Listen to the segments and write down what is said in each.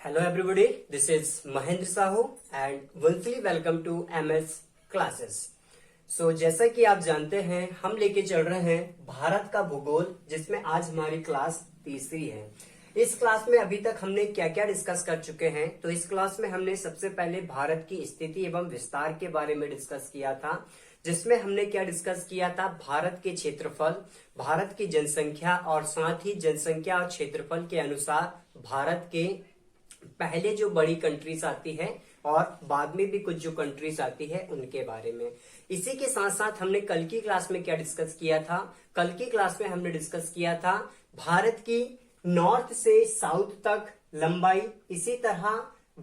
Hello everybody, this is Mahendra Sahu and warmly welcome to MS Classes. So जैसा कि आप जानते हैं हम लेके चल रहे हैं भारत का भूगोल, जिसमें आज हमारी क्लास तीसरी है। इस क्लास में अभी तक हमने क्या क्या डिस्कस कर चुके हैं, तो इस क्लास में हमने सबसे पहले भारत की स्थिति एवं विस्तार के बारे में डिस्कस किया था, जिसमें हमने क्या डिस्कस किया था, भारत के क्षेत्रफल, भारत की जनसंख्या और साथ ही जनसंख्या और क्षेत्रफल के अनुसार भारत के पहले जो बड़ी कंट्रीज आती है और बाद में भी कुछ जो कंट्रीज आती है उनके बारे में। इसी के साथ साथ हमने कल की क्लास में क्या डिस्कस किया था, कल की क्लास में हमने डिस्कस किया था भारत की नॉर्थ से साउथ तक लंबाई, इसी तरह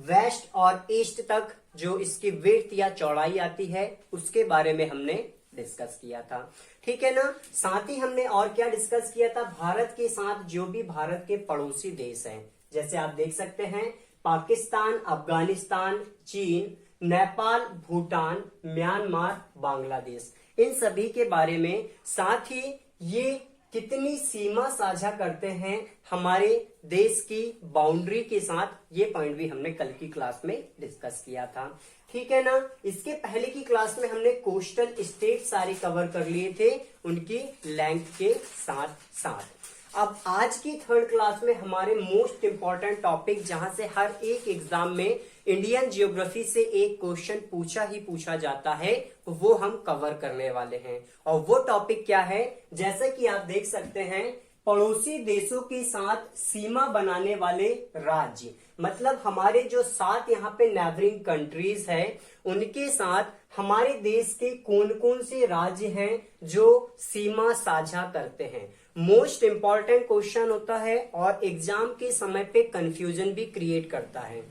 वेस्ट और ईस्ट तक जो इसकी विड्थ या चौड़ाई आती है उसके बारे में हमने डिस्कस किया था। ठीक है ना। साथ ही हमने और क्या डिस्कस किया था, भारत के साथ जो भी भारत के पड़ोसी देश हैं, जैसे आप देख सकते हैं पाकिस्तान, अफगानिस्तान, चीन, नेपाल, भूटान, म्यांमार, बांग्लादेश, इन सभी के बारे में, साथ ही ये कितनी सीमा साझा करते हैं हमारे देश की बाउंड्री के साथ, ये पॉइंट भी हमने कल की क्लास में डिस्कस किया था। ठीक है ना। इसके पहले की क्लास में हमने कोस्टल स्टेट सारे कवर कर लिए थे उनकी लेंथ के साथ साथ। अब आज की थर्ड क्लास में हमारे मोस्ट इंपॉर्टेंट टॉपिक, जहां से हर एक एग्जाम में इंडियन जियोग्राफी से एक क्वेश्चन पूछा ही पूछा जाता है, वो हम कवर करने वाले हैं। और वो टॉपिक क्या है, जैसे कि आप देख सकते हैं, पड़ोसी देशों के साथ सीमा बनाने वाले राज्य, मतलब हमारे जो 7 यहाँ पे नेबरिंग कंट्रीज है उनके साथ हमारे देश के कौन कौन से राज्य हैं जो सीमा साझा करते हैं। मोस्ट इंपॉर्टेंट क्वेश्चन होता है और एग्जाम के समय पे कंफ्यूजन भी क्रिएट करता है।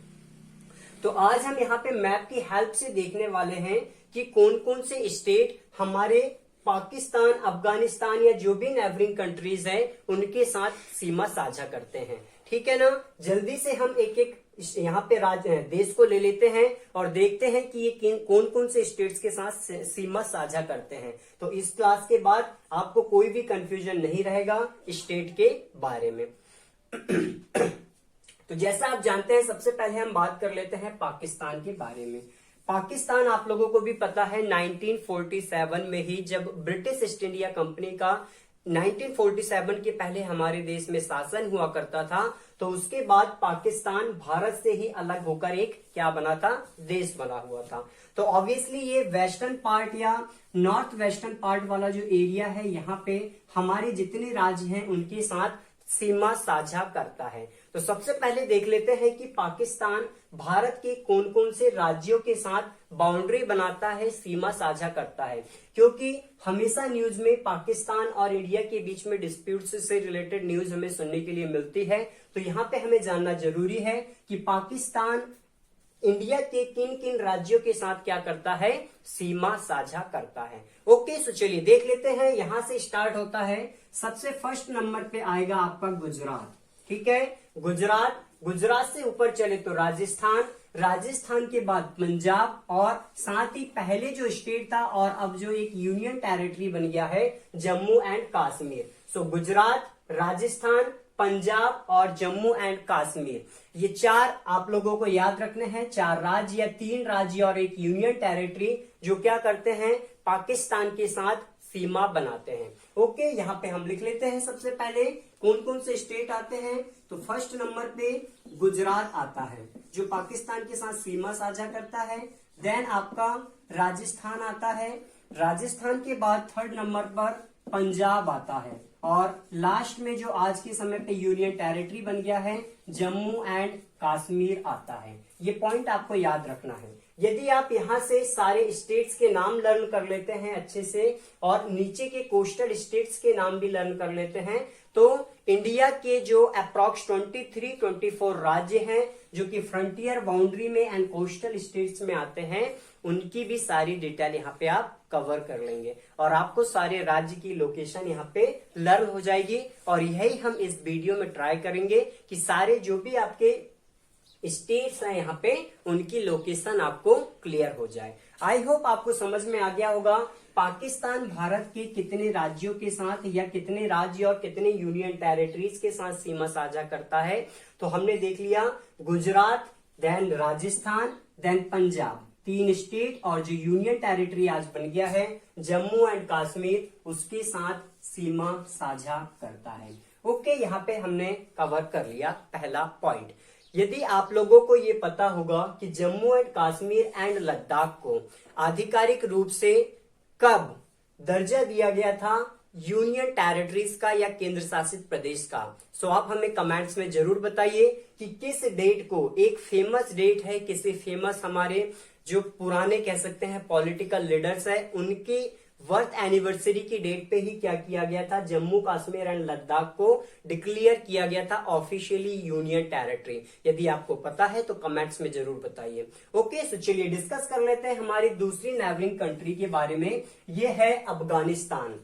तो आज हम यहाँ पे मैप की हेल्प से देखने वाले हैं कि कौन कौन से स्टेट हमारे पाकिस्तान, अफगानिस्तान या जो भी नेबरिंग कंट्रीज हैं उनके साथ सीमा साझा करते हैं। ठीक है ना। जल्दी से हम एक एक यहाँ पे राज्य देश को ले लेते हैं और देखते हैं कि ये कौन कौन से स्टेट्स के साथ सीमा साझा करते हैं। तो इस क्लास के बाद आपको कोई भी कंफ्यूजन नहीं रहेगा स्टेट के बारे में। तो जैसा आप जानते हैं, सबसे पहले हम बात कर लेते हैं पाकिस्तान के बारे में। पाकिस्तान आप लोगों को भी पता है 1947 में ही, जब ब्रिटिश ईस्ट इंडिया कंपनी का 1947 के पहले हमारे देश में शासन हुआ करता था, तो उसके बाद पाकिस्तान भारत से ही अलग होकर एक क्या बना था, देश बना हुआ था। तो ऑब्वियसली ये वेस्टर्न पार्ट या नॉर्थ वेस्टर्न पार्ट वाला जो एरिया है, यहाँ पे हमारे जितने राज्य हैं उनके साथ सीमा साझा करता है। तो सबसे पहले देख लेते हैं कि पाकिस्तान भारत के कौन कौन से राज्यों के साथ बाउंड्री बनाता है, सीमा साझा करता है। क्योंकि हमेशा न्यूज में पाकिस्तान और इंडिया के बीच में डिस्प्यूट्स से रिलेटेड न्यूज हमें सुनने के लिए मिलती है। तो यहाँ पे हमें जानना जरूरी है कि पाकिस्तान इंडिया के किन किन राज्यों के साथ क्या करता है, सीमा साझा करता है। ओके, सो चलिए देख लेते हैं। यहां से स्टार्ट होता है, सबसे फर्स्ट नंबर पे आएगा आपका गुजरात। ठीक है, गुजरात। गुजरात से ऊपर चले तो राजस्थान, राजस्थान के बाद पंजाब, और साथ ही पहले जो स्टेट था और अब जो एक यूनियन टेरिटरी बन गया है, जम्मू एंड कश्मीर। सो गुजरात, राजस्थान, पंजाब और जम्मू एंड कश्मीर, ये 4 आप लोगों को याद रखने हैं। 4 राज्य या 3 राज्य और एक यूनियन टेरिटरी जो क्या करते हैं, पाकिस्तान के साथ सीमा बनाते हैं। ओके, यहाँ पे हम लिख लेते हैं सबसे पहले कौन कौन से स्टेट आते हैं। तो फर्स्ट नंबर पे गुजरात आता है जो पाकिस्तान के साथ सीमा साझा करता है। देन आपका राजस्थान आता है, राजस्थान के बाद थर्ड नंबर पर पंजाब आता है, और लास्ट में जो आज के समय पे यूनियन टेरिटरी बन गया है, जम्मू एंड कश्मीर आता है। ये पॉइंट आपको याद रखना है। यदि आप यहाँ से सारे स्टेट्स के नाम लर्न कर लेते हैं अच्छे से, और नीचे के कोस्टल स्टेट्स के नाम भी लर्न कर लेते हैं, तो इंडिया के जो अप्रॉक्स 23-24 राज्य हैं जो कि फ्रंटियर बाउंड्री में एंड कोस्टल स्टेट्स में आते हैं, उनकी भी सारी डिटेल यहाँ पे आप कवर कर लेंगे और आपको सारे राज्य की लोकेशन यहाँ पे लर्न हो जाएगी। और यही हम इस वीडियो में ट्राई करेंगे कि सारे जो भी आपके स्टेट्स हैं यहाँ पे उनकी लोकेशन आपको क्लियर हो जाए। आई होप आपको समझ में आ गया होगा पाकिस्तान भारत के कितने राज्यों के साथ या कितने राज्य और कितने यूनियन टेरिटरीज के साथ सीमा साझा करता है। तो हमने देख लिया Gujarat, then Rajasthan, then Punjab, 3 state, और जो यूनियन टेरिटरी आज बन गया है जम्मू एंड कश्मीर, उसके साथ सीमा साझा करता है। ओके, यहाँ पे हमने कवर कर लिया पहला पॉइंट। यदि आप लोगों को ये पता होगा कि जम्मू एंड कश्मीर एंड लद्दाख को आधिकारिक रूप से कब दर्जा दिया गया था यूनियन टेरिटरीज का या केंद्र शासित प्रदेश का, सो आप हमें कमेंट्स में जरूर बताइए कि किस डेट को, एक फेमस डेट है, किसी फेमस हमारे जो पुराने कह सकते हैं पॉलिटिकल लीडर्स है उनकी बर्थ एनिवर्सरी की डेट पे ही क्या किया गया था, जम्मू कश्मीर एंड लद्दाख को डिक्लेयर किया गया था ऑफिशियली यूनियन टेरिटरी। यदि आपको पता है तो कमेंट्स में जरूर बताइए। ओके, सो चलिए डिस्कस कर लेते हैं हमारी दूसरी नेबरिंग कंट्री के बारे में। ये है अफगानिस्तान।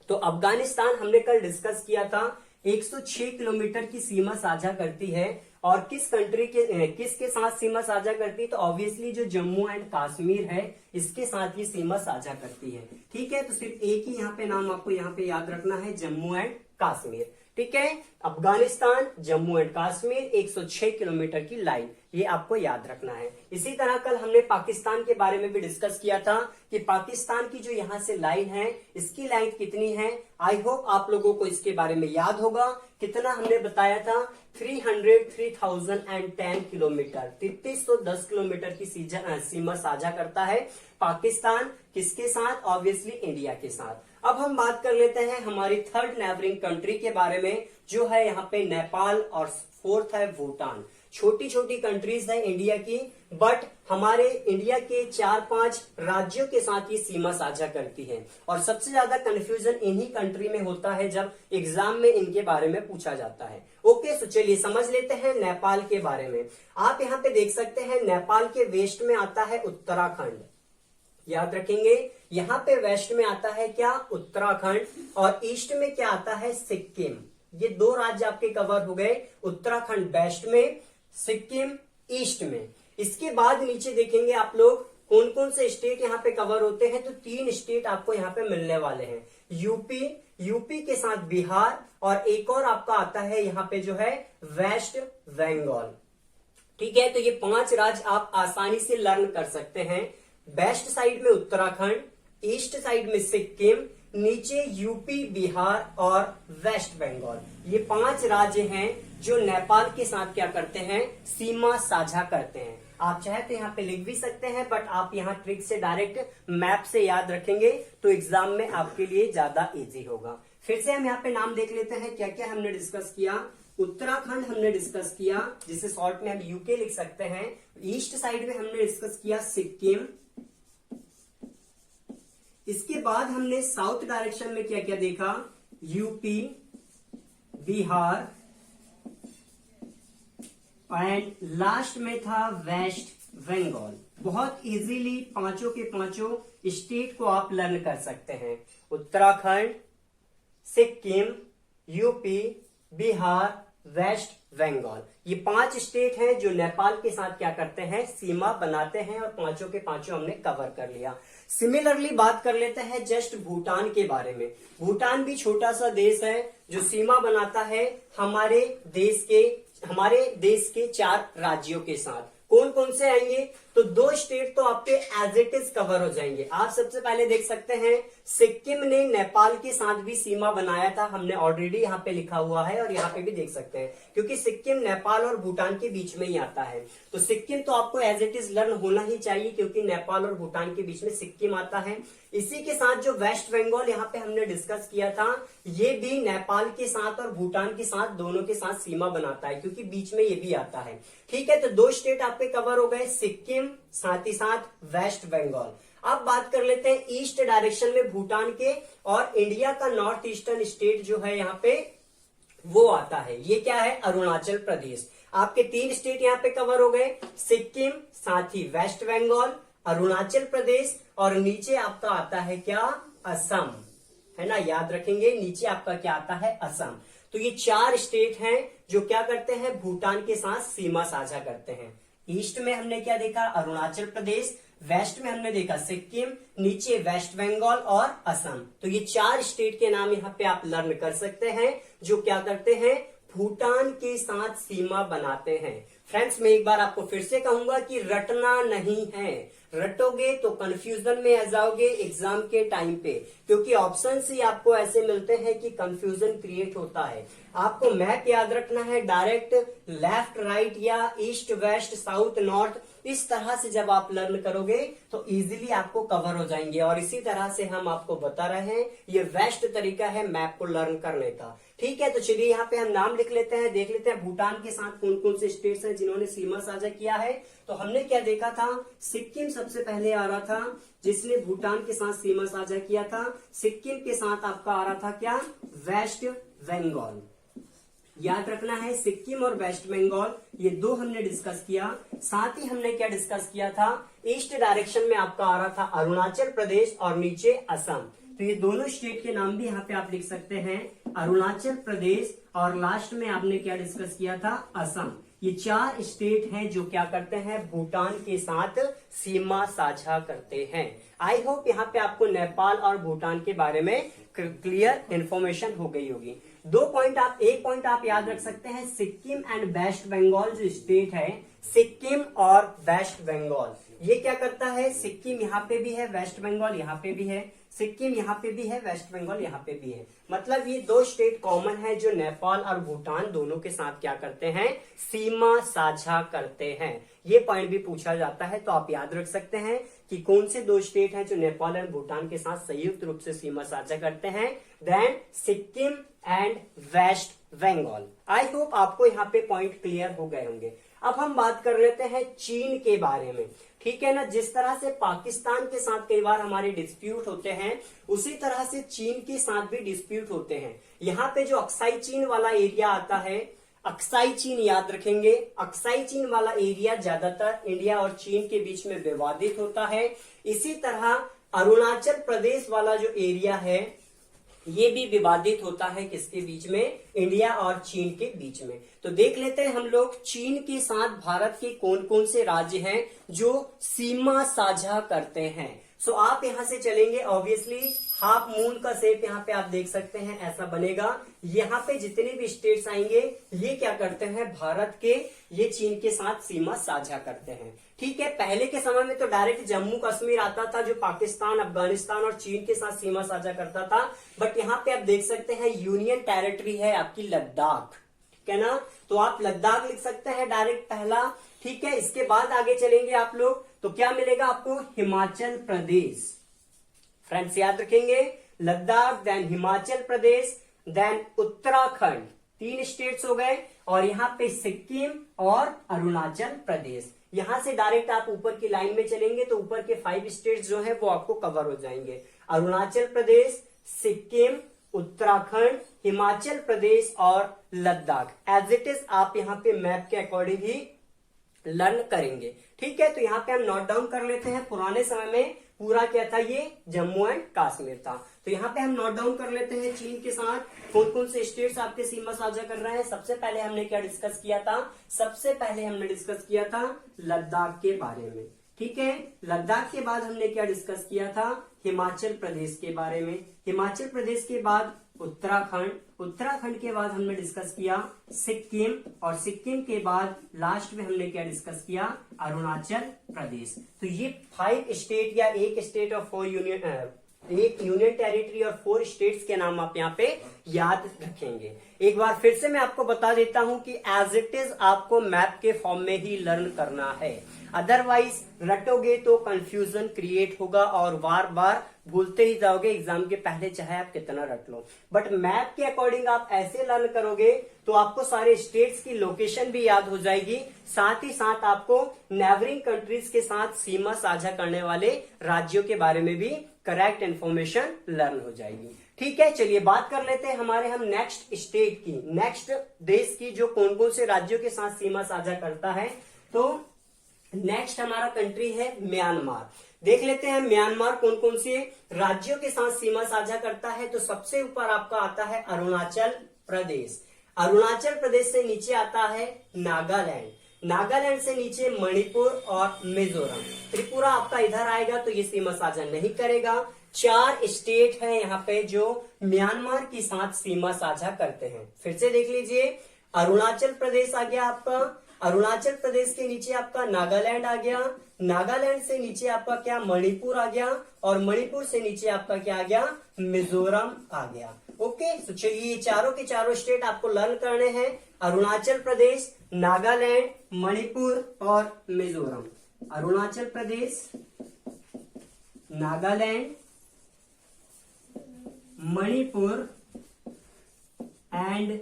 तो अफगानिस्तान हमने कल डिस्कस किया था 106 किलोमीटर की सीमा साझा करती है, और किसके साथ सीमा साझा करती है, तो ऑब्वियसली जो जम्मू एंड कश्मीर है इसके साथ ये सीमा साझा करती है। ठीक है, तो सिर्फ एक ही यहाँ पे नाम आपको यहाँ पे याद रखना है, जम्मू एंड कश्मीर। ठीक है, अफगानिस्तान, जम्मू एंड कश्मीर, 106 किलोमीटर की लाइन, ये आपको याद रखना है। इसी तरह कल हमने पाकिस्तान के बारे में भी डिस्कस किया था कि पाकिस्तान की जो यहाँ से लाइन है इसकी लाइन कितनी है। आई होप आप लोगों को इसके बारे में याद होगा। कितना हमने बताया था, 3010 किलोमीटर, 3310 किलोमीटर की सीमा साझा करता है पाकिस्तान, किसके साथ, ऑब्वियसली इंडिया के साथ। अब हम बात कर लेते हैं हमारी थर्ड नेबरिंग कंट्री के बारे में, जो है यहाँ पे नेपाल, और फोर्थ है भूटान। छोटी छोटी कंट्रीज है इंडिया की, बट हमारे इंडिया के 4-5 राज्यों के साथ ये सीमा साझा करती है, और सबसे ज्यादा कंफ्यूजन इन्हीं कंट्री में होता है जब एग्जाम में इनके बारे में पूछा जाता है। ओके, सो चलिए समझ लेते हैं नेपाल के बारे में। आप यहाँ पे देख सकते हैं नेपाल के वेस्ट में आता है उत्तराखंड, याद रखेंगे, यहाँ पे वेस्ट में आता है क्या, उत्तराखंड, और ईस्ट में क्या आता है, सिक्किम। ये 2 राज्य आपके कवर हो गए, उत्तराखंड वेस्ट में, सिक्किम ईस्ट में। इसके बाद नीचे देखेंगे आप लोग कौन कौन से स्टेट यहाँ पे कवर होते हैं, तो 3 स्टेट आपको यहाँ पे मिलने वाले हैं, यूपी के साथ बिहार, और एक और आपका आता है यहाँ पे जो है वेस्ट बंगाल। ठीक है, तो ये 5 राज्य आप आसानी से लर्न कर सकते हैं। वेस्ट साइड में उत्तराखंड, ईस्ट साइड में सिक्किम, नीचे यूपी, बिहार और वेस्ट बंगाल। ये 5 राज्य हैं जो नेपाल के साथ क्या करते हैं, सीमा साझा करते हैं। आप चाहे तो यहाँ पे लिख भी सकते हैं, बट आप यहाँ ट्रिक से डायरेक्ट मैप से याद रखेंगे तो एग्जाम में आपके लिए ज्यादा इजी होगा। फिर से हम यहाँ पे नाम देख लेते हैं, क्या क्या हमने डिस्कस किया। उत्तराखंड हमने डिस्कस किया, जिसे शॉर्ट में हम यूके लिख सकते हैं। ईस्ट साइड में हमने डिस्कस किया सिक्किम। इसके बाद हमने साउथ डायरेक्शन में क्या क्या देखा, यूपी, बिहार, एंड लास्ट में था वेस्ट बंगाल। बहुत इजीली पांचों के पांचों स्टेट को आप लर्न कर सकते हैं, उत्तराखंड, सिक्किम, यूपी, बिहार, वेस्ट बंगाल। ये 5 स्टेट हैं जो नेपाल के साथ क्या करते हैं, सीमा बनाते हैं, और पांचों के पांचों हमने कवर कर लिया। सिमिलरली बात कर लेते हैं जस्ट भूटान के बारे में। भूटान भी छोटा सा देश है जो सीमा बनाता है हमारे देश के 4 राज्यों के साथ। कौन कौन से आएंगे, तो 2 स्टेट तो आपके एज इट इज कवर हो जाएंगे। आप सबसे पहले देख सकते हैं सिक्किम ने नेपाल के साथ भी सीमा बनाया था, हमने ऑलरेडी यहाँ पे लिखा हुआ है, और यहाँ पे भी देख सकते हैं, क्योंकि सिक्किम नेपाल और भूटान के बीच में ही आता है। तो सिक्किम तो आपको एज इट इज लर्न होना ही चाहिए, क्योंकि नेपाल और भूटान के बीच में सिक्किम आता है। इसी के साथ जो वेस्ट बंगाल यहाँ पे हमने डिस्कस किया था, ये भी नेपाल के साथ और भूटान के साथ, दोनों के साथ सीमा बनाता है, क्योंकि बीच में ये भी आता है। ठीक है, तो 2 स्टेट आपके कवर हो गए, सिक्किम साथ ही साथ वेस्ट बंगाल। अब बात कर लेते हैं ईस्ट डायरेक्शन में भूटान के, और इंडिया का नॉर्थ ईस्टर्न स्टेट जो है यहाँ पे वो आता है, ये क्या है, अरुणाचल प्रदेश। आपके 3 स्टेट यहाँ पे कवर हो गए, सिक्किम, साथ ही वेस्ट बंगाल, अरुणाचल प्रदेश, और नीचे आपका आता है क्या, असम, है ना, याद रखेंगे, नीचे आपका क्या आता है, असम। तो ये 4 स्टेट हैं जो क्या करते हैं, भूटान के साथ सीमा साझा करते हैं। ईस्ट में हमने क्या देखा, अरुणाचल प्रदेश, वेस्ट में हमने देखा सिक्किम, नीचे वेस्ट बंगाल और असम। तो ये 4 स्टेट के नाम यहाँ पे आप लर्न कर सकते हैं जो क्या करते हैं, भूटान के साथ सीमा बनाते हैं। फ्रेंड्स, मैं एक बार आपको फिर से कहूंगा कि रटना नहीं है, रटोगे तो कंफ्यूजन में आ जाओगे एग्जाम के टाइम पे, क्योंकि ऑप्शन ही आपको ऐसे मिलते हैं कि कंफ्यूजन क्रिएट होता है। आपको मैप याद रखना है, डायरेक्ट लेफ्ट राइट या ईस्ट वेस्ट साउथ नॉर्थ, इस तरह से जब आप लर्न करोगे तो इजीली आपको कवर हो जाएंगे। और इसी तरह से हम आपको बता रहे हैं, ये बेस्ट तरीका है मैप को लर्न करने का। ठीक है, तो चलिए यहाँ पे हम नाम लिख लेते हैं, देख लेते हैं भूटान के साथ कौन कौन से स्टेट्स हैं जिन्होंने सीमा साझा किया है। तो हमने क्या देखा था, सिक्किम सबसे पहले आ रहा था जिसने भूटान के साथ सीमा साझा किया था। सिक्किम के साथ आपका आ रहा था क्या, वेस्ट बंगाल। याद रखना है, सिक्किम और वेस्ट बंगाल ये 2 हमने डिस्कस किया। साथ ही हमने क्या डिस्कस किया था, ईस्ट डायरेक्शन में आपका आ रहा था अरुणाचल प्रदेश और नीचे असम। तो ये दोनों स्टेट के नाम भी यहाँ पे आप लिख सकते हैं, अरुणाचल प्रदेश और लास्ट में आपने क्या डिस्कस किया था, असम। ये 4 स्टेट हैं जो क्या करते हैं, भूटान के साथ सीमा साझा करते हैं। आई होप यहाँ पे आपको नेपाल और भूटान के बारे में क्लियर इन्फॉर्मेशन हो गई होगी। एक पॉइंट आप याद रख सकते हैं, सिक्किम एंड वेस्ट बंगाल जो स्टेट है, सिक्किम और वेस्ट बंगाल, ये क्या करता है, सिक्किम यहाँ पे भी है, वेस्ट बंगाल यहाँ पे भी है, सिक्किम यहाँ पे भी है, वेस्ट बंगाल यहाँ पे भी है। मतलब ये 2 स्टेट कॉमन है जो नेपाल और भूटान दोनों के साथ क्या करते हैं, सीमा साझा करते हैं। ये पॉइंट भी पूछा जाता है, तो आप याद रख सकते हैं कि कौन से 2 स्टेट हैं जो नेपाल और भूटान के साथ संयुक्त रूप से सीमा साझा करते हैं, then Sikkim and west Bengal. I hope आपको यहाँ पे पॉइंट क्लियर हो गए होंगे। अब हम बात कर लेते हैं चीन के बारे में। ठीक है ना, जिस तरह से पाकिस्तान के साथ कई बार हमारे डिस्प्यूट होते हैं, उसी तरह से चीन के साथ भी डिस्प्यूट होते हैं। यहाँ पे जो अक्साई चीन वाला एरिया आता है, अक्साई चीन याद रखेंगे, अक्साई चीन वाला एरिया ज्यादातर इंडिया और चीन के बीच में विवादित होता है। इसी तरह अरुणाचल प्रदेश वाला जो एरिया है, ये भी विवादित होता है किसके बीच में, इंडिया और चीन के बीच में। तो देख लेते हैं हम लोग चीन के साथ भारत के कौन कौन से राज्य हैं जो सीमा साझा करते हैं। सो आप यहां से चलेंगे, ऑब्वियसली हाफ मून का शेप यहाँ पे आप देख सकते हैं ऐसा बनेगा। यहाँ पे जितने भी स्टेट्स आएंगे ये क्या करते हैं, भारत के, ये चीन के साथ सीमा साझा करते हैं। ठीक है, पहले के समय में तो डायरेक्ट जम्मू कश्मीर आता था जो पाकिस्तान, अफगानिस्तान और चीन के साथ सीमा साझा करता था, बट यहाँ पे आप देख सकते हैं यूनियन टेरिटरी है आपकी लद्दाख। ठीक है ना, तो आप लद्दाख लिख सकते हैं डायरेक्ट पहला। ठीक है, इसके बाद आगे चलेंगे आप लोग तो क्या मिलेगा आपको, हिमाचल प्रदेश। फ्रेंड्स याद रखेंगे, Ladakh, then Himachal Pradesh, then Uttarakhand, 3 states हो गए। और यहाँ पे सिक्किम और अरुणाचल प्रदेश। यहां से डायरेक्ट आप ऊपर की लाइन में चलेंगे तो ऊपर के 5 स्टेट्स जो है वो आपको कवर हो जाएंगे, अरुणाचल प्रदेश, सिक्किम, उत्तराखंड, हिमाचल प्रदेश और लद्दाख। एज इट इज आप यहाँ पे मैप के अकॉर्डिंग ही लर्न करेंगे। ठीक है, तो यहाँ पे हम नोट डाउन कर लेते हैं, पुराने समय में पूरा क्या था, ये जम्मू एंड कश्मीर था। तो यहाँ पे हम नोट डाउन कर लेते हैं चीन के साथ कौन कौन से स्टेट्स आपके सीमा साझा कर रहे हैं। सबसे पहले हमने क्या डिस्कस किया था, सबसे पहले हमने डिस्कस किया था लद्दाख के बारे में। ठीक है, लद्दाख के बाद हमने क्या डिस्कस किया था, हिमाचल प्रदेश के बारे में। हिमाचल प्रदेश के बाद उत्तराखंड, उत्तराखंड के बाद हमने डिस्कस किया सिक्किम, और सिक्किम के बाद लास्ट में हमने क्या डिस्कस किया, अरुणाचल प्रदेश। तो ये 5 स्टेट या एक स्टेट और 4 यूनियन, एक यूनियन टेरिटरी और 4 स्टेट्स के नाम आप यहाँ पे याद रखेंगे। एक बार फिर से मैं आपको बता देता हूं कि एज इट इज आपको मैप के फॉर्म में ही लर्न करना है, अदरवाइज रटोगे तो कंफ्यूजन क्रिएट होगा और बार बार भूलते ही जाओगे एग्जाम के पहले, चाहे आप कितना रट लो। बट मैप के अकॉर्डिंग आप ऐसे लर्न करोगे तो आपको सारे स्टेट्स की लोकेशन भी याद हो जाएगी, साथ ही साथ आपको नेबरिंग कंट्रीज के साथ सीमा साझा करने वाले राज्यों के बारे में भी करेक्ट इन्फॉर्मेशन लर्न हो जाएगी। ठीक है, चलिए बात कर लेते हैं हमारे हम नेक्स्ट स्टेट की, नेक्स्ट देश की जो कौन कौन से राज्यों के साथ सीमा साझा करता है। तो नेक्स्ट हमारा कंट्री है म्यांमार। देख लेते हैं म्यांमार कौन कौन से राज्यों के साथ सीमा साझा करता है। तो सबसे ऊपर आपका आता है अरुणाचल प्रदेश। अरुणाचल प्रदेश से नीचे आता है नागालैंड, नागालैंड से नीचे मणिपुर और मिजोरम। त्रिपुरा आपका इधर आएगा तो ये सीमा साझा नहीं करेगा। 4 स्टेट है यहाँ पे जो म्यांमार के साथ सीमा साझा करते हैं। फिर से देख लीजिए, अरुणाचल प्रदेश आ गया आपका, अरुणाचल प्रदेश के नीचे आपका नागालैंड आ गया, नागालैंड से नीचे आपका क्या मणिपुर आ गया, और मणिपुर से नीचे आपका क्या आ गया, मिजोरम आ गया। ओके, तो चलिए ये चारों के चारों स्टेट आपको लर्न करने हैं, अरुणाचल प्रदेश, नागालैंड, मणिपुर और मिजोरम। अरुणाचल प्रदेश, नागालैंड, मणिपुर एंड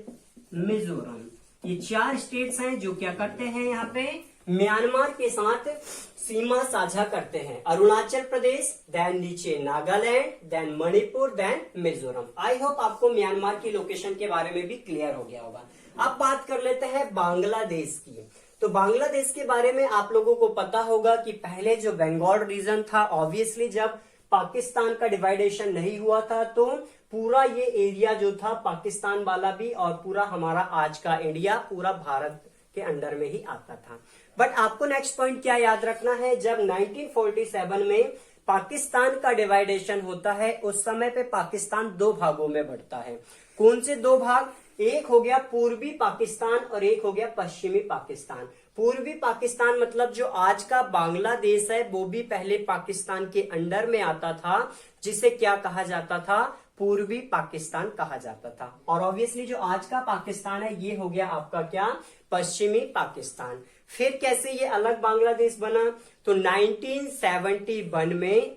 मिजोरम, ये 4 स्टेट्स हैं जो क्या करते हैं यहाँ पे म्यांमार के साथ सीमा साझा करते हैं। अरुणाचल प्रदेश, देन नीचे Nagaland, then Manipur, then Mizoram. I hope आपको म्यांमार की लोकेशन के बारे में भी क्लियर हो गया होगा। अब बात कर लेते हैं बांग्लादेश की। तो बांग्लादेश के बारे में आप लोगों को पता होगा कि पहले जो बंगाल रीजन था, ऑब्वियसली जब पाकिस्तान का डिवाइडेशन नहीं हुआ था तो पूरा ये एरिया जो था पाकिस्तान वाला भी और पूरा हमारा आज का इंडिया पूरा भारत के अंडर में ही आता था। बट आपको नेक्स्ट पॉइंट क्या याद रखना है, जब 1947 में पाकिस्तान का डिवाइडेशन होता है उस समय पे पाकिस्तान 2 भागों में बढ़ता है। कौन से 2 भाग? एक हो गया पूर्वी पाकिस्तान और एक हो गया पश्चिमी पाकिस्तान। पूर्वी पाकिस्तान मतलब जो आज का बांग्लादेश है वो भी पहले पाकिस्तान के अंडर में आता था, जिसे क्या कहा जाता था, पूर्वी पाकिस्तान कहा जाता था। और ऑब्वियसली जो आज का पाकिस्तान है ये हो गया आपका क्या, पश्चिमी पाकिस्तान। फिर कैसे ये अलग बांग्लादेश बना, तो 1971 में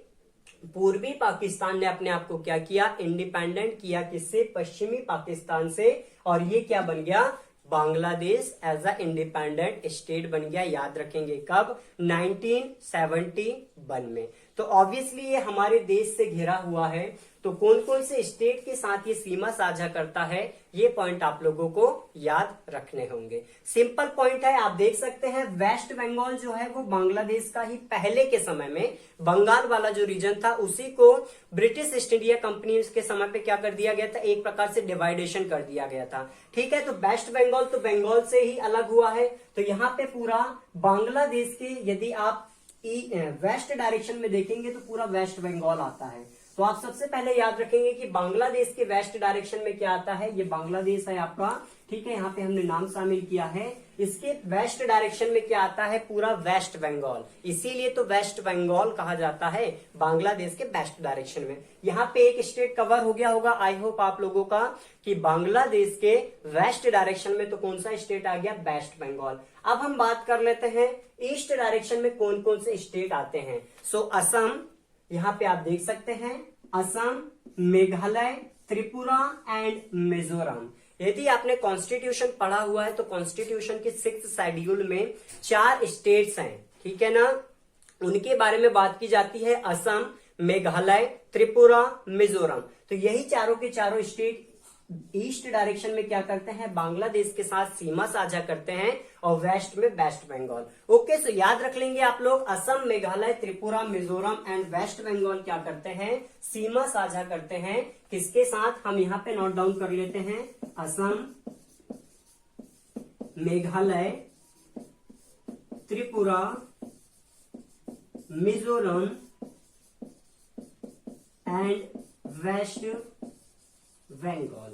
पूर्वी पाकिस्तान ने अपने आप को क्या किया, इंडिपेंडेंट किया, किससे, पश्चिमी पाकिस्तान से, और ये क्या बन गया, Bangladesh as a independent state बन गया। याद रखेंगे कब, 1971 में। तो ऑब्वियसली ये हमारे देश से घिरा हुआ है, तो कौन कौन से स्टेट के साथ ये सीमा साझा करता है, ये पॉइंट आप लोगों को याद रखने होंगे। सिंपल पॉइंट है, आप देख सकते हैं वेस्ट बंगाल जो है वो बांग्लादेश का ही पहले के समय में, बंगाल वाला जो रीजन था उसी को ब्रिटिश ईस्ट इंडिया कंपनी के समय पे क्या कर दिया गया था, एक प्रकार से डिवाइडेशन कर दिया गया था। ठीक है, तो वेस्ट बंगाल तो बंगाल से ही अलग हुआ है, तो यहाँ पे पूरा बांग्लादेश के यदि आप वेस्ट डायरेक्शन में देखेंगे तो पूरा वेस्ट बंगाल आता है। तो आप सबसे पहले याद रखेंगे कि बांग्लादेश के वेस्ट डायरेक्शन में क्या आता है, ये बांग्लादेश है आपका। ठीक है, यहाँ पे हमने नाम शामिल किया है। इसके वेस्ट डायरेक्शन में क्या आता है, पूरा वेस्ट बंगाल, इसीलिए तो वेस्ट बंगाल कहा जाता है बांग्लादेश के वेस्ट डायरेक्शन में। यहाँ पे एक स्टेट कवर हो गया होगा, आई होप आप लोगों का, कि बांग्लादेश के वेस्ट डायरेक्शन में तो कौन सा स्टेट आ गया, वेस्ट बंगाल। अब हम बात कर लेते हैं ईस्ट डायरेक्शन में कौन कौन से स्टेट आते हैं। सो असम, यहाँ पे आप देख सकते हैं असम, मेघालय, त्रिपुरा एंड मिजोरम। यदि आपने कॉन्स्टिट्यूशन पढ़ा हुआ है तो कॉन्स्टिट्यूशन के 6th शेड्यूल में 4 स्टेट्स हैं, ठीक है ना, उनके बारे में बात की जाती है, असम, मेघालय, त्रिपुरा, मिजोरम। तो यही चारों के चारों स्टेट ईस्ट डायरेक्शन में क्या करते हैं, बांग्लादेश के साथ सीमा साझा करते हैं, और वेस्ट में वेस्ट बंगाल। ओके, सो याद रख लेंगे आप लोग, असम, मेघालय, त्रिपुरा, मिजोरम एंड वेस्ट बंगाल क्या करते हैं, सीमा साझा करते हैं, किसके साथ, हम यहाँ पे नोट डाउन कर लेते हैं, असम, मेघालय, त्रिपुरा, मिजोरम एंड वेस्ट बंगाल।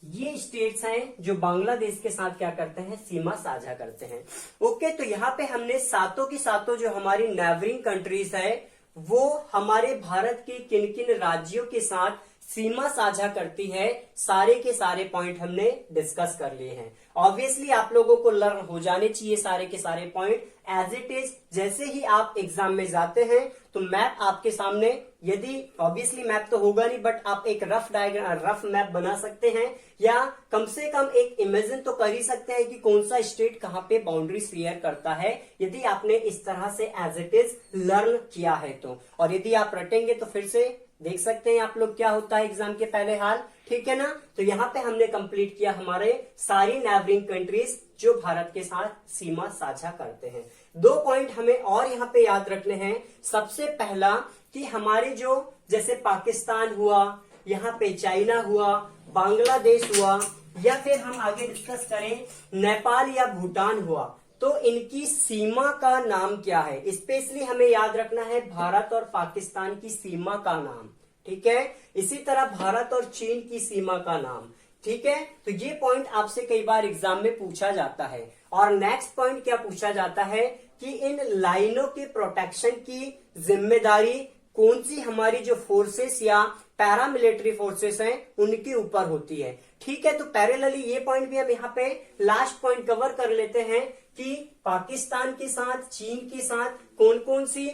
ये स्टेट्स हैं जो बांग्लादेश के साथ क्या करते हैं, सीमा साझा करते हैं। ओके, तो यहाँ पे हमने सातों की सातों जो हमारी नेबरिंग कंट्रीज है वो हमारे भारत के किन किन राज्यों के साथ सीमा साझा करती है, सारे के सारे पॉइंट हमने डिस्कस कर लिए हैं। ऑब्वियसली आप लोगों को लर्न हो जाने चाहिए सारे के सारे पॉइंट एज इट इज। जैसे ही आप एग्जाम में जाते हैं तो मैप आपके सामने, यदि ऑब्वियसली मैप तो होगा नहीं बट आप एक रफ मैप बना सकते हैं, या कम से कम एक इमेजिन तो कर ही सकते हैं कि कौन सा स्टेट कहाँ पे बाउंड्री शेयर करता है, यदि आपने इस तरह से एज इट इज लर्न किया है तो। और यदि आप रटेंगे तो फिर से देख सकते हैं आप लोग क्या होता है एग्जाम के पहले हाल, ठीक है ना। तो यहाँ पे हमने कंप्लीट किया हमारे सारी नेबरिंग कंट्रीज जो भारत के साथ सीमा साझा करते हैं। 2 पॉइंट हमें और यहाँ पे याद रखने हैं। सबसे पहला कि हमारे जो जैसे पाकिस्तान हुआ, यहाँ पे चाइना हुआ, बांग्लादेश हुआ, या फिर हम आगे डिस्कस करें नेपाल या भूटान हुआ, तो इनकी सीमा का नाम क्या है। स्पेशली हमें याद रखना है भारत और पाकिस्तान की सीमा का नाम, ठीक है। इसी तरह भारत और चीन की सीमा का नाम, ठीक है। तो ये पॉइंट आपसे कई बार एग्जाम में पूछा जाता है। और नेक्स्ट पॉइंट क्या पूछा जाता है कि इन लाइनों के प्रोटेक्शन की जिम्मेदारी कौन सी हमारी जो फोर्सेस या पैरामिलिट्री फोर्सेस हैं उनके ऊपर होती है, ठीक है। तो पैरेलली ये पॉइंट भी हम यहाँ पे लास्ट पॉइंट कवर कर लेते हैं कि पाकिस्तान के साथ, चीन के साथ कौन कौन सी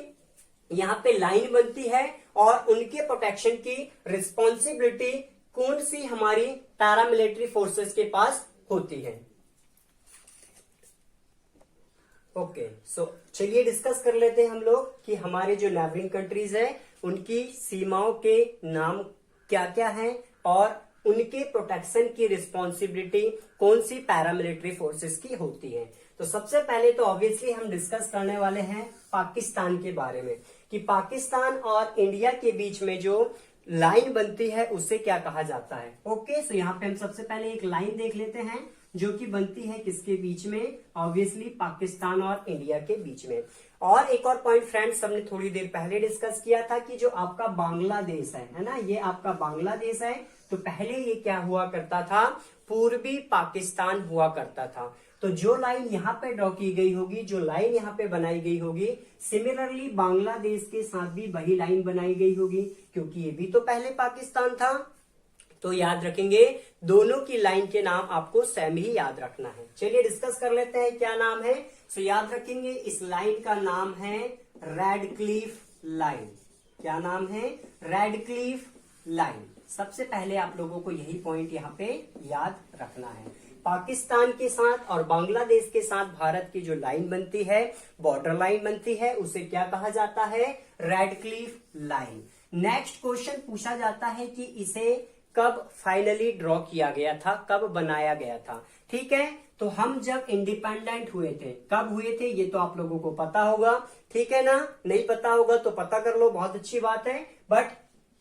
यहाँ पे लाइन बनती है और उनके प्रोटेक्शन की रिस्पॉन्सिबिलिटी कौन सी हमारी पैरामिलिट्री फोर्सेस के पास होती है। ओके, सो चलिए डिस्कस कर लेते हैं हम लोग कि हमारे जो नेबरिंग कंट्रीज है उनकी सीमाओं के नाम क्या क्या हैं और उनके प्रोटेक्शन की रिस्पॉन्सिबिलिटी कौन सी पैरामिलिट्री फोर्सेस की होती है। तो सबसे पहले तो ऑब्वियसली हम डिस्कस करने वाले हैं पाकिस्तान के बारे में कि पाकिस्तान और इंडिया के बीच में जो लाइन बनती है उसे क्या कहा जाता है। ओके, सो यहाँ पे हम सबसे पहले एक लाइन देख लेते हैं जो कि बनती है किसके बीच में, ऑब्वियसली पाकिस्तान और इंडिया के बीच में। और एक और पॉइंट फ्रेंड्स हमने थोड़ी देर पहले डिस्कस किया था कि जो आपका बांग्लादेश है ना, ये आपका बांग्लादेश है। तो पहले ये क्या हुआ करता था, पूर्वी पाकिस्तान हुआ करता था। तो जो लाइन यहाँ पे ड्रॉ की गई होगी, जो लाइन यहाँ पे बनाई गई होगी, सिमिलरली बांग्लादेश के साथ भी वही लाइन बनाई गई होगी क्योंकि ये भी तो पहले पाकिस्तान था। तो याद रखेंगे दोनों की लाइन के नाम आपको सेम ही याद रखना है। चलिए डिस्कस कर लेते हैं क्या नाम है। सो याद रखेंगे इस लाइन का नाम है रेडक्लिफ लाइन। क्या नाम है, रेडक्लिफ लाइन। सबसे पहले आप लोगों को यही पॉइंट यहाँ पे याद रखना है। पाकिस्तान के साथ और बांग्लादेश के साथ भारत की जो लाइन बनती है, बॉर्डर लाइन बनती है, उसे क्या कहा जाता है, रेडक्लिफ लाइन। नेक्स्ट क्वेश्चन पूछा जाता है कि इसे कब फाइनली ड्रॉ किया गया था, कब बनाया गया था, ठीक है। तो हम जब इंडिपेंडेंट हुए थे, कब हुए थे ये तो आप लोगों को पता होगा, ठीक है ना। नहीं पता होगा तो पता कर लो, बहुत अच्छी बात है। बट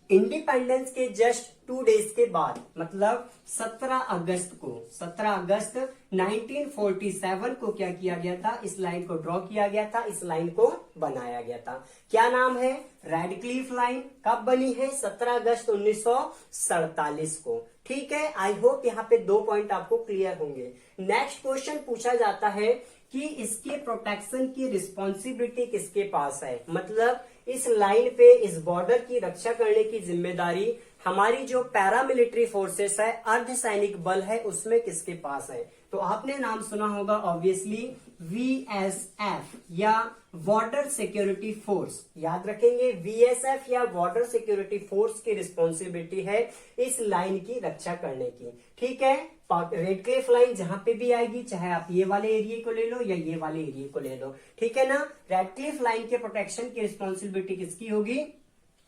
इंडिपेंडेंस के जस्ट 2 डेज के बाद, मतलब 17 अगस्त को, 17 अगस्त 1947 को क्या किया गया था, इस लाइन को ड्रॉ किया गया था, इस लाइन को बनाया गया था। क्या नाम है, रेडक्लिफ लाइन। कब बनी है, 17 अगस्त 1947 को, ठीक है। आई होप यहाँ पे 2 पॉइंट आपको क्लियर होंगे। नेक्स्ट क्वेश्चन पूछा जाता है कि इसके प्रोटेक्शन की रिस्पॉन्सिबिलिटी किसके पास है, मतलब इस लाइन पे, इस बॉर्डर की रक्षा करने की जिम्मेदारी हमारी जो पैरामिलिट्री फोर्सेस है, अर्धसैनिक बल है, उसमें किसके पास है। तो आपने नाम सुना होगा ऑब्वियसली VSF या बॉर्डर सिक्योरिटी फोर्स। याद रखेंगे VSF या बॉर्डर सिक्योरिटी फोर्स की रिस्पॉन्सिबिलिटी है इस लाइन की रक्षा करने की, ठीक है। रेडक्लिफ लाइन जहां पे भी आएगी, चाहे आप ये वाले एरिया को ले लो या ये वाले एरिया को ले लो, ठीक है ना। रेडक्लिफ लाइन के प्रोटेक्शन की रिस्पॉन्सिबिलिटी किसकी होगी,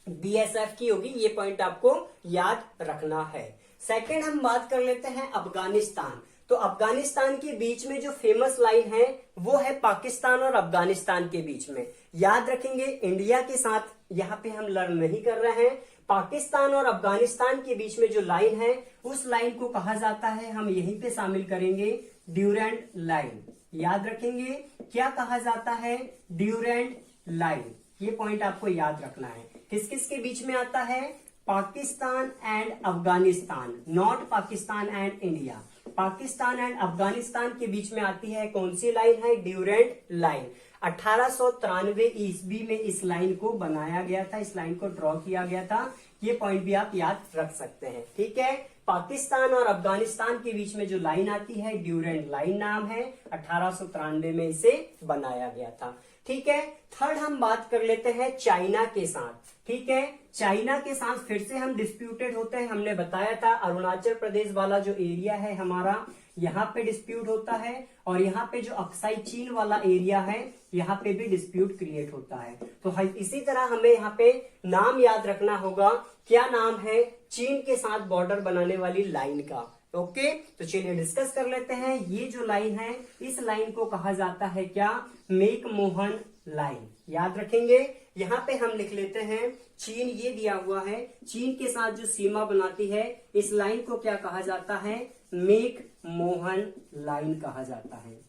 BSF की होगी। ये पॉइंट आपको याद रखना है। सेकंड हम बात कर लेते हैं अफगानिस्तान। तो अफगानिस्तान के बीच में जो फेमस लाइन है वो है पाकिस्तान और अफगानिस्तान के बीच में। याद रखेंगे इंडिया के साथ यहाँ पे हम लर्न नहीं कर रहे हैं, पाकिस्तान और अफगानिस्तान के बीच में जो लाइन है उस लाइन को कहा जाता है, हम यहीं पे शामिल करेंगे, ड्यूरेंट लाइन। याद रखेंगे क्या कहा जाता है, ड्यूरेंट लाइन। ये पॉइंट आपको याद रखना है। किस किस के बीच में आता है, Pakistan and Afghanistan, not Pakistan and India. Pakistan and Afghanistan के बीच में आती है कौन सी लाइन है, ड्यूरेंट लाइन। 1893 ईस्वी में इस लाइन को बनाया गया था, इस लाइन को ड्रॉ किया गया था। ये पॉइंट भी आप याद रख सकते हैं, ठीक है। पाकिस्तान और अफगानिस्तान के बीच में जो लाइन आती है ड्यूरेंट लाइन नाम है, 1893 में इसे बनाया गया था, ठीक है। थर्ड हम बात कर लेते हैं चाइना के साथ, ठीक है। चाइना के साथ फिर से हम डिस्प्यूटेड होते हैं। हमने बताया था अरुणाचल प्रदेश वाला जो एरिया है हमारा, यहाँ पे डिस्प्यूट होता है, और यहाँ पे जो अक्साई चीन वाला एरिया है यहाँ पे भी डिस्प्यूट क्रिएट होता है। तो इसी तरह हमें यहाँ पे नाम याद रखना होगा, क्या नाम है चीन के साथ बॉर्डर बनाने वाली लाइन का। ओके, तो चलिए डिस्कस कर लेते हैं। ये जो लाइन है इस लाइन को कहा जाता है क्या, मैकमोहन लाइन। याद रखेंगे यहाँ पे हम लिख लेते हैं चीन, ये दिया हुआ है, चीन के साथ जो सीमा बनाती है इस लाइन को क्या कहा जाता है, मेक मोहन लाइन कहा जाता है।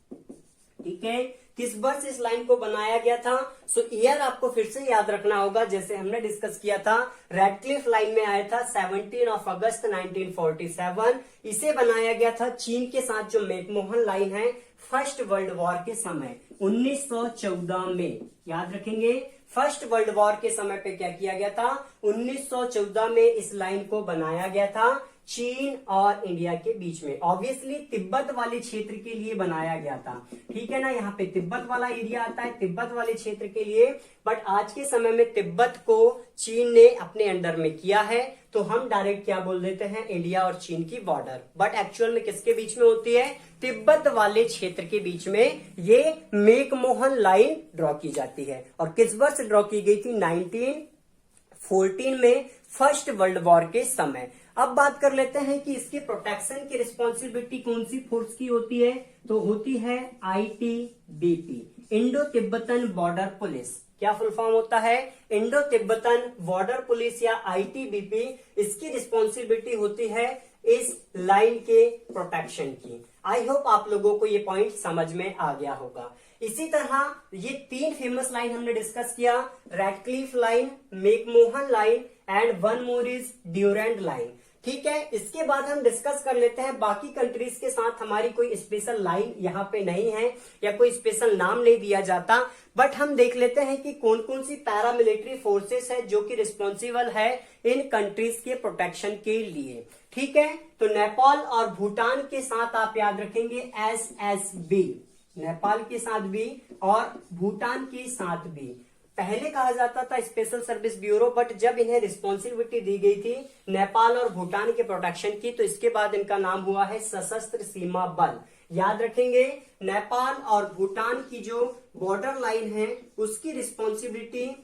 ठीक है, किस वर्ष इस लाइन को बनाया गया था? सो ईयर आपको फिर से याद रखना होगा, जैसे हमने डिस्कस किया था, रेडक्लिफ लाइन में आया था 17 अगस्त 1947। इसे बनाया गया था चीन के साथ, जो मैकमोहन लाइन है, फर्स्ट वर्ल्ड वॉर के समय 1914 में। याद रखेंगे, फर्स्ट वर्ल्ड वॉर के समय पे क्या किया गया था? 1914 में इस लाइन को बनाया गया था चीन और इंडिया के बीच में। ऑब्वियसली तिब्बत वाले क्षेत्र के लिए बनाया गया था। ठीक है ना, यहाँ पे तिब्बत वाला एरिया आता है, तिब्बत वाले क्षेत्र के लिए। बट आज के समय में तिब्बत को चीन ने अपने अंडर में किया है, तो हम डायरेक्ट क्या बोल देते हैं? इंडिया और चीन की बॉर्डर। बट एक्चुअल में किसके बीच में होती है? तिब्बत वाले क्षेत्र के बीच में ये मैकमोहन लाइन ड्रॉ की जाती है। और किस वर्ष ड्रॉ की गई थी? 1914 में, फर्स्ट वर्ल्ड वॉर के समय। अब बात कर लेते हैं कि इसके प्रोटेक्शन की रिस्पॉन्सिबिलिटी कौन सी फोर्स की होती है? तो होती है ITBP, Indo Tibetan border police. क्या फुल फॉर्म होता है? इंडो तिब्बतन बॉर्डर पुलिस या ITBP। इसकी रिस्पॉन्सिबिलिटी होती है इस लाइन के प्रोटेक्शन की। आई होप आप लोगों को ये पॉइंट समझ में आ गया होगा। इसी तरह ये 3 फेमस लाइन हमने डिस्कस किया, Radcliffe line, McMahon line and one more is Durand line. ठीक है, इसके बाद हम डिस्कस कर लेते हैं बाकी कंट्रीज के साथ हमारी कोई स्पेशल लाइन यहाँ पे नहीं है या कोई स्पेशल नाम नहीं दिया जाता, बट हम देख लेते हैं कि कौन कौन सी पैरामिलिट्री फोर्सेस है जो कि रिस्पॉन्सिबल है इन कंट्रीज के प्रोटेक्शन के लिए। ठीक है, तो नेपाल और भूटान के साथ आप याद रखेंगे SSB, नेपाल के साथ भी और भूटान के साथ भी। पहले कहा जाता था स्पेशल सर्विस ब्यूरो, बट जब इन्हें रिस्पॉन्सिबिलिटी दी गई थी नेपाल और भूटान के प्रोटेक्शन की, तो इसके बाद इनका नाम हुआ है सशस्त्र सीमा बल। याद रखेंगे, नेपाल और भूटान की जो बॉर्डर लाइन है उसकी रिस्पॉन्सिबिलिटी,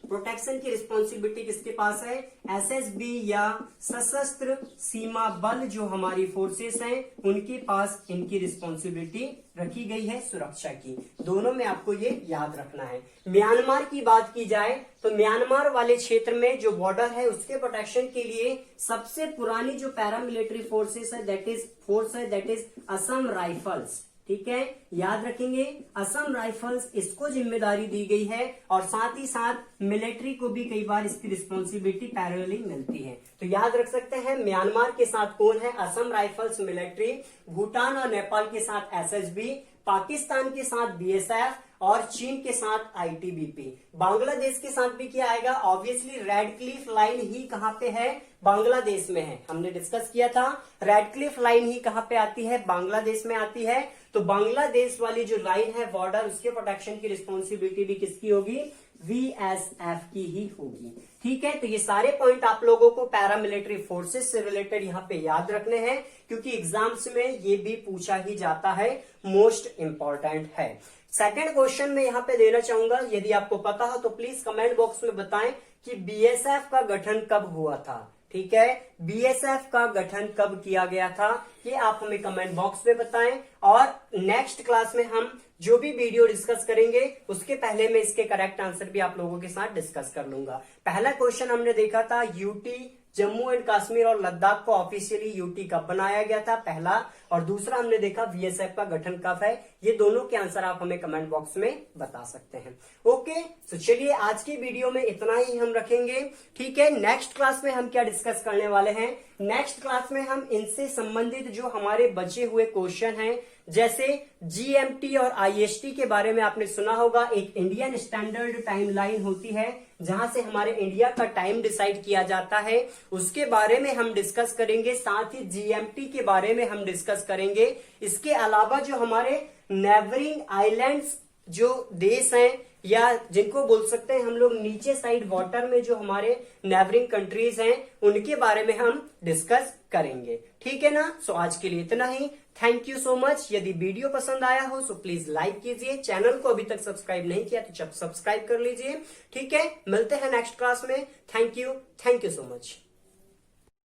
प्रोटेक्शन की रिस्पॉन्सिबिलिटी किसके पास है? SSB या सशस्त्र सीमा बल, जो हमारी फोर्सेस हैं उनके पास इनकी रिस्पॉन्सिबिलिटी रखी गई है सुरक्षा की। दोनों में आपको ये याद रखना है। म्यांमार की बात की जाए तो म्यांमार वाले क्षेत्र में जो बॉर्डर है उसके प्रोटेक्शन के लिए सबसे पुरानी जो पैरामिलिट्री फोर्सेस है दैट इज असम राइफल्स। ठीक है, याद रखेंगे, असम राइफल्स इसको जिम्मेदारी दी गई है और साथ ही साथ मिलिट्री को भी कई बार इसकी रिस्पॉन्सिबिलिटी पैरेलली मिलती है। तो याद रख सकते हैं, म्यांमार के साथ कौन है? असम राइफल्स मिलिट्री, भूटान और नेपाल के साथ SSB, पाकिस्तान के साथ BSF और चीन के साथ ITBP। बांग्लादेश के साथ भी क्या आएगा? ऑब्वियसली रेडक्लिफ लाइन ही कहां पे है? बांग्लादेश में है। हमने डिस्कस किया था रेडक्लिफ लाइन ही कहां पे आती है? बांग्लादेश में आती है। तो बांग्लादेश वाली जो लाइन है बॉर्डर, उसके प्रोटेक्शन की रिस्पॉन्सिबिलिटी भी किसकी होगी? VSF की ही होगी। ठीक है, तो ये सारे पॉइंट आप लोगों को पैरामिलिट्री फोर्सेस से रिलेटेड यहाँ पे याद रखने हैं, क्योंकि एग्जाम्स में ये भी पूछा ही जाता है, मोस्ट इंपॉर्टेंट है। सेकंड क्वेश्चन में यहाँ पे देना चाहूंगा, यदि आपको पता हो तो प्लीज कमेंट बॉक्स में बताएं कि BSF का गठन कब हुआ था। ठीक है, BSF का गठन कब किया गया था, ये आप हमें कमेंट बॉक्स में बताएं। और नेक्स्ट क्लास में हम जो भी वीडियो डिस्कस करेंगे उसके पहले मैं इसके करेक्ट आंसर भी आप लोगों के साथ डिस्कस कर लूंगा। पहला क्वेश्चन हमने देखा था UT जम्मू एंड कश्मीर और लद्दाख को ऑफिशियली UT कब बनाया गया था, पहला। और दूसरा हमने देखा BSF का गठन कब है। ये दोनों के आंसर आप हमें कमेंट बॉक्स में बता सकते हैं। ओके, तो चलिए आज की वीडियो में इतना ही हम रखेंगे। ठीक है, नेक्स्ट क्लास में हम क्या डिस्कस करने वाले हैं? नेक्स्ट क्लास में हम इनसे संबंधित जो हमारे बचे हुए क्वेश्चन हैं, जैसे GMT और IST के बारे में आपने सुना होगा, एक इंडियन स्टैंडर्ड टाइम लाइन होती है जहां से हमारे इंडिया का टाइम डिसाइड किया जाता है, उसके बारे में हम डिस्कस करेंगे। साथ ही GMT के बारे में हम डिस्कस करेंगे। इसके अलावा जो हमारे नेबरिंग आइलैंड्स जो देश हैं, या जिनको बोल सकते हैं हम लोग नीचे साइड वाटर में जो हमारे नेबरिंग कंट्रीज हैं, उनके बारे में हम डिस्कस करेंगे। ठीक है ना? सो आज के लिए इतना ही। Thank you so much. यदि वीडियो पसंद आया हो सो प्लीज लाइक कीजिए। चैनल को अभी तक सब्सक्राइब नहीं किया तो सब्सक्राइब कर लीजिए। ठीक है, मिलते हैं नेक्स्ट क्लास में। Thank you so much.